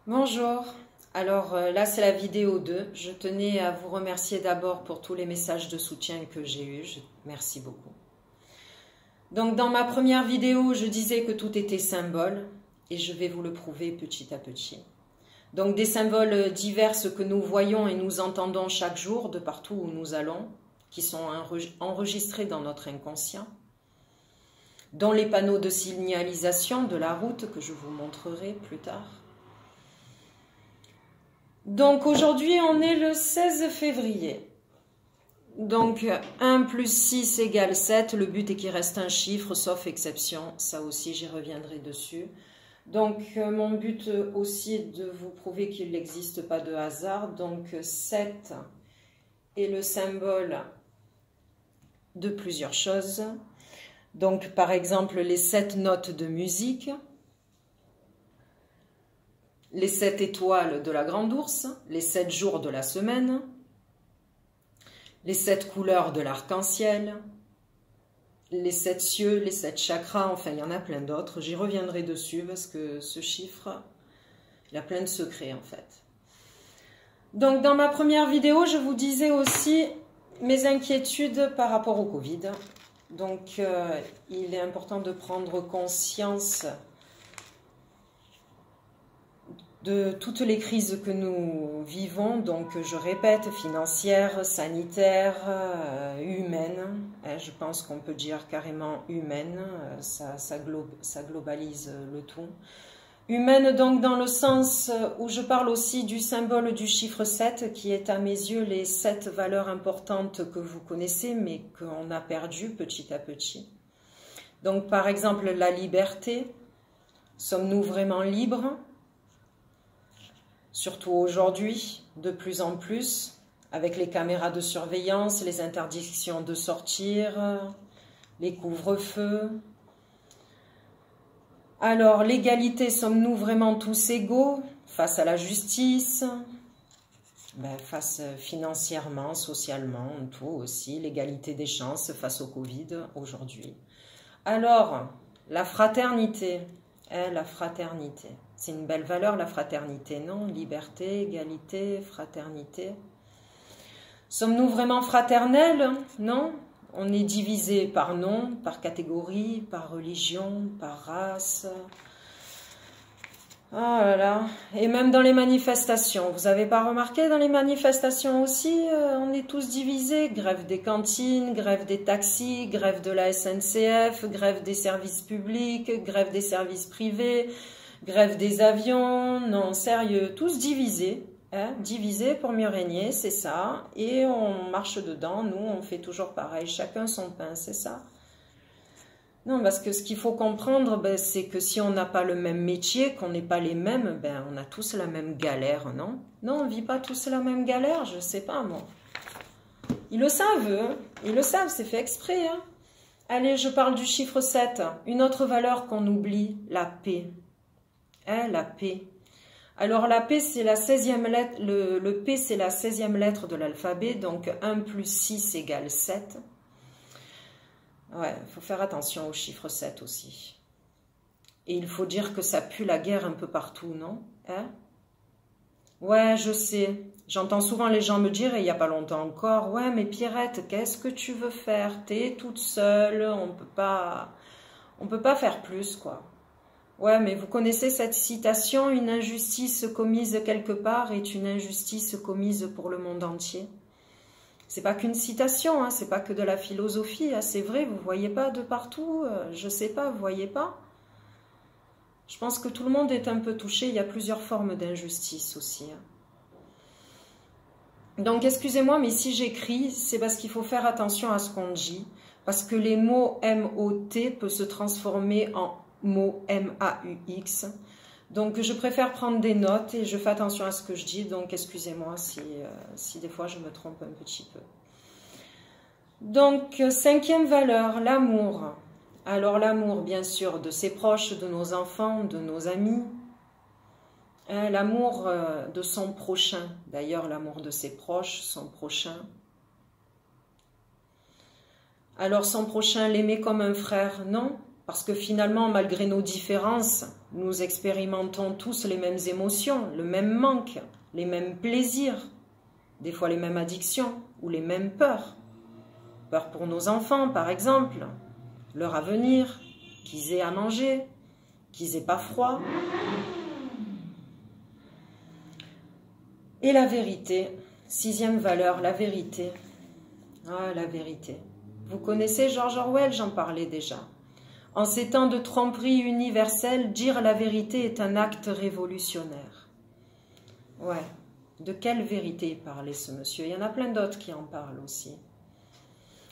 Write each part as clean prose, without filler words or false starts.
Bonjour, alors là c'est la vidéo 2. Je tenais à vous remercier d'abord pour tous les messages de soutien que j'ai eus, merci beaucoup. Donc dans ma première vidéo, je disais que tout était symbole et je vais vous le prouver petit à petit. Donc des symboles divers que nous voyons et nous entendons chaque jour de partout où nous allons, qui sont enregistrés dans notre inconscient, dont les panneaux de signalisation de la route que je vous montrerai plus tard. Donc aujourd'hui on est le 16 février. Donc 1 plus 6 égale 7. Le but est qu'il reste un chiffre sauf exception. Ça aussi j'y reviendrai dessus. Donc mon but aussi est de vous prouver qu'il n'existe pas de hasard. Donc 7 est le symbole de plusieurs choses. Donc par exemple les 7 notes de musique. Les 7 étoiles de la grande ours, les 7 jours de la semaine, les 7 couleurs de l'arc-en-ciel, les 7 cieux, les 7 chakras, enfin il y en a plein d'autres. J'y reviendrai dessus parce que ce chiffre, il a plein de secrets en fait. Donc dans ma première vidéo, je vous disais aussi mes inquiétudes par rapport au Covid. Donc il est important de prendre conscience de toutes les crises que nous vivons, donc je répète, financières, sanitaires, humaines, je pense qu'on peut dire carrément humaines, ça globalise le tout. Humaine donc dans le sens où je parle aussi du symbole du chiffre 7, qui est à mes yeux les 7 valeurs importantes que vous connaissez, mais qu'on a perdues petit à petit. Donc par exemple la liberté, sommes-nous vraiment libres ? Surtout aujourd'hui, de plus en plus, avec les caméras de surveillance, les interdictions de sortir, les couvre-feux. Alors, l'égalité, sommes-nous vraiment tous égaux face à la justice, face financièrement, socialement, tout aussi, l'égalité des chances face au Covid aujourd'hui. Alors, la fraternité, la fraternité. C'est une belle valeur, la fraternité, non? Liberté, égalité, fraternité. Sommes-nous vraiment fraternels? Non? On est divisé par nom, par catégorie, par religion, par race. Oh là là. Et même dans les manifestations. Vous n'avez pas remarqué dans les manifestations aussi, on est tous divisés. Grève des cantines, grève des taxis, grève de la SNCF, grève des services publics, grève des services privés. Grève des avions, non, sérieux, tous divisés, divisés pour mieux régner, c'est ça, et on marche dedans, nous, on fait toujours pareil, chacun son pain, c'est ça. Non, parce que ce qu'il faut comprendre, c'est que si on n'a pas le même métier, qu'on n'est pas les mêmes, on a tous la même galère, non? Non, on ne vit pas tous la même galère, je ne sais pas, moi. Ils le savent, c'est fait exprès. Hein. Allez, je parle du chiffre 7, une autre valeur qu'on oublie, la paix. La paix. Alors la paix c'est la 16e lettre, le P c'est la 16e lettre de l'alphabet, donc 1 plus 6 égale 7. Ouais, il faut faire attention au chiffre 7 aussi. Et il faut dire que ça pue la guerre un peu partout, non? Ouais, je sais. J'entends souvent les gens me dire, et il n'y a pas longtemps encore, ouais mais Pierrette, qu'est-ce que tu veux faire? T'es toute seule, on peut pas faire plus, quoi. Ouais, mais vous connaissez cette citation, une injustice commise quelque part est une injustice commise pour le monde entier. C'est pas qu'une citation, c'est pas que de la philosophie, c'est vrai, vous voyez pas de partout, je sais pas, vous voyez pas? Je pense que tout le monde est un peu touché, il y a plusieurs formes d'injustice aussi. Donc excusez-moi, mais si j'écris, c'est parce qu'il faut faire attention à ce qu'on dit, parce que les mots M-O-T peuvent se transformer en mot M-A-U-X. Donc je préfère prendre des notes et je fais attention à ce que je dis. Donc excusez-moi si des fois je me trompe un petit peu. Donc 5e valeur, l'amour. Alors l'amour bien sûr de ses proches, de nos enfants, de nos amis. L'amour de son prochain. D'ailleurs l'amour de ses proches, son prochain. Alors son prochain, l'aimer comme un frère, non? Parce que finalement, malgré nos différences, nous expérimentons tous les mêmes émotions, le même manque, les mêmes plaisirs, des fois les mêmes addictions ou les mêmes peurs. Peur pour nos enfants, par exemple, leur avenir, qu'ils aient à manger, qu'ils aient pas froid. Et la vérité, 6e valeur, la vérité. Ah, la vérité. Vous connaissez George Orwell, j'en parlais déjà. En ces temps de tromperie universelle, dire la vérité est un acte révolutionnaire. Ouais, de quelle vérité parlait ce monsieur? Il y en a plein d'autres qui en parlent aussi.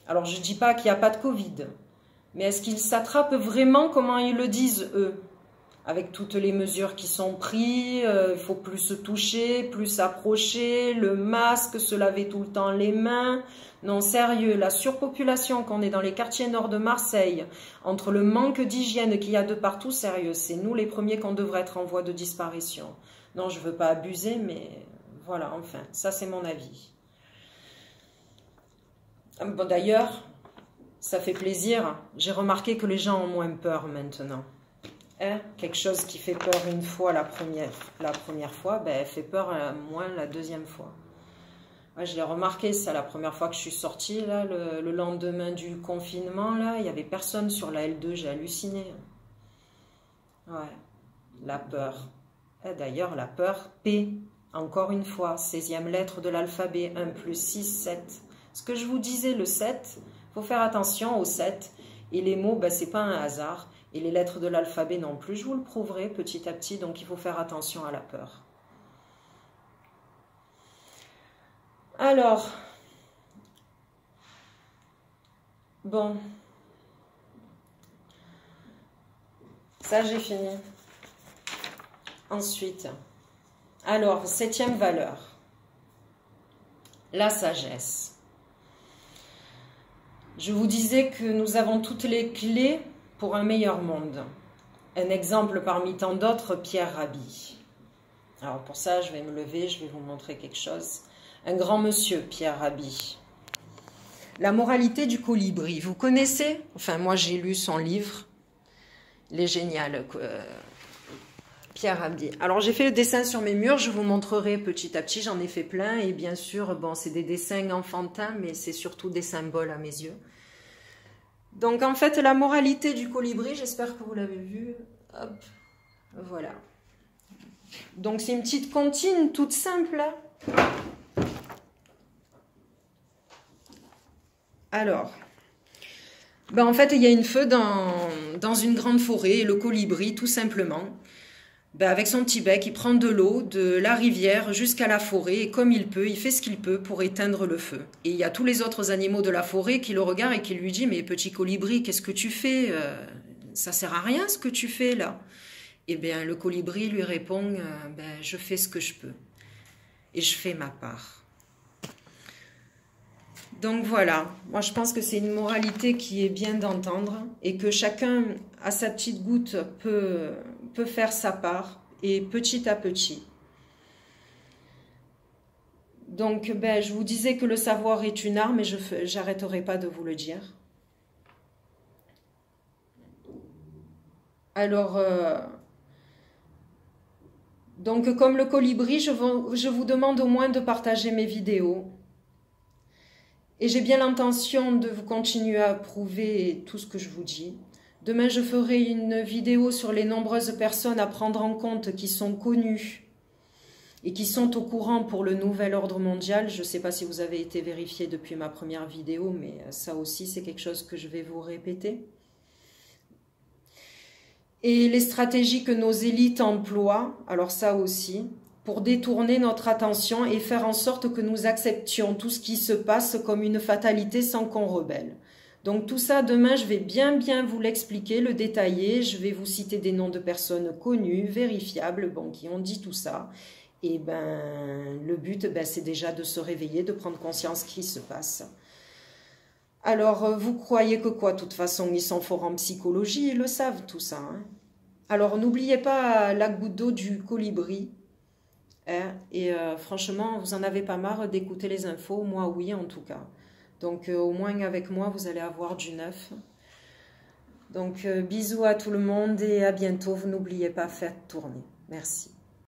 Alors je ne dis pas qu'il n'y a pas de Covid, mais est-ce qu'ils s'attrapent vraiment comment ils le disent eux? Avec toutes les mesures qui sont prises, il faut plus se toucher, plus s'approcher, le masque, se laver tout le temps les mains. Non, sérieux, la surpopulation qu'on est dans les quartiers nord de Marseille, entre le manque d'hygiène qu'il y a de partout, sérieux, c'est nous les premiers qu'on devrait être en voie de disparition. Non, je ne veux pas abuser, mais voilà, enfin, ça c'est mon avis. Bon, d'ailleurs, ça fait plaisir, j'ai remarqué que les gens ont moins peur maintenant. Hein? Quelque chose qui fait peur une fois la première fois, ben, fait peur moins la deuxième fois. Ouais, je l'ai remarqué, ça, la première fois que je suis sortie, là, le lendemain du confinement, là, il n'y avait personne sur la L2, j'ai halluciné. Ouais, la peur. D'ailleurs, la peur, P, encore une fois, 16e lettre de l'alphabet, 1 plus 6, 7. Ce que je vous disais, le 7, il faut faire attention au 7. Et les mots, ben, ce n'est pas un hasard. Et les lettres de l'alphabet non plus, je vous le prouverai petit à petit, donc il faut faire attention à la peur. Alors, bon, ça j'ai fini. Ensuite, alors, 7e valeur, la sagesse. Je vous disais que nous avons toutes les clés pour un meilleur monde. Un exemple parmi tant d'autres, Pierre Rabhi. Alors pour ça, je vais me lever, je vais vous montrer quelque chose. Un grand monsieur, Pierre Rabhi. La moralité du colibri, vous connaissez? Enfin, moi j'ai lu son livre. Il est génial, Pierre Rabhi. Alors j'ai fait le dessin sur mes murs, je vous montrerai petit à petit, j'en ai fait plein. Et bien sûr, bon, c'est des dessins enfantins, mais c'est surtout des symboles à mes yeux. Donc en fait, la moralité du colibri, j'espère que vous l'avez vu. Hop, voilà. Donc c'est une petite comptine toute simple. Alors, ben en fait, il y a une feu dans une grande forêt, et le colibri, tout simplement, ben avec son petit bec, il prend de l'eau de la rivière jusqu'à la forêt, et comme il peut, il fait ce qu'il peut pour éteindre le feu. Et il y a tous les autres animaux de la forêt qui le regardent et qui lui disent « Mais petit colibri, qu'est-ce que tu fais? Ça sert à rien ce que tu fais là ?» Et bien le colibri lui répond « Ben, je fais ce que je peux, et je fais ma part. » Donc voilà, moi je pense que c'est une moralité qui est bien d'entendre et que chacun à sa petite goutte peut faire sa part et petit à petit. Donc ben, je vous disais que le savoir est une arme et je n'arrêterai pas de vous le dire. Alors, donc comme le colibri, je vous demande au moins de partager mes vidéos. Et j'ai bien l'intention de vous continuer à approuver tout ce que je vous dis. Demain, je ferai une vidéo sur les nombreuses personnes à prendre en compte qui sont connues et qui sont au courant pour le nouvel ordre mondial. Je ne sais pas si vous avez été vérifié depuis ma première vidéo, mais ça aussi, c'est quelque chose que je vais vous répéter. Et les stratégies que nos élites emploient, alors ça aussi, pour détourner notre attention et faire en sorte que nous acceptions tout ce qui se passe comme une fatalité sans qu'on rebelle. Donc tout ça, demain, je vais bien vous l'expliquer, le détailler. Je vais vous citer des noms de personnes connues, vérifiables, bon, qui ont dit tout ça. Et ben, le but, ben, c'est déjà de se réveiller, de prendre conscience qu'il se passe. Alors, vous croyez que quoi? De toute façon, ils sont forts en psychologie, ils le savent tout ça. Hein. Alors, n'oubliez pas la goutte d'eau du colibri. Hein, et franchement, vous en avez pas marre d'écouter les infos? Moi, oui, en tout cas. Donc, au moins avec moi, vous allez avoir du neuf. Donc bisous à tout le monde et à bientôt. Vous n'oubliez pas, faites tourner. Merci.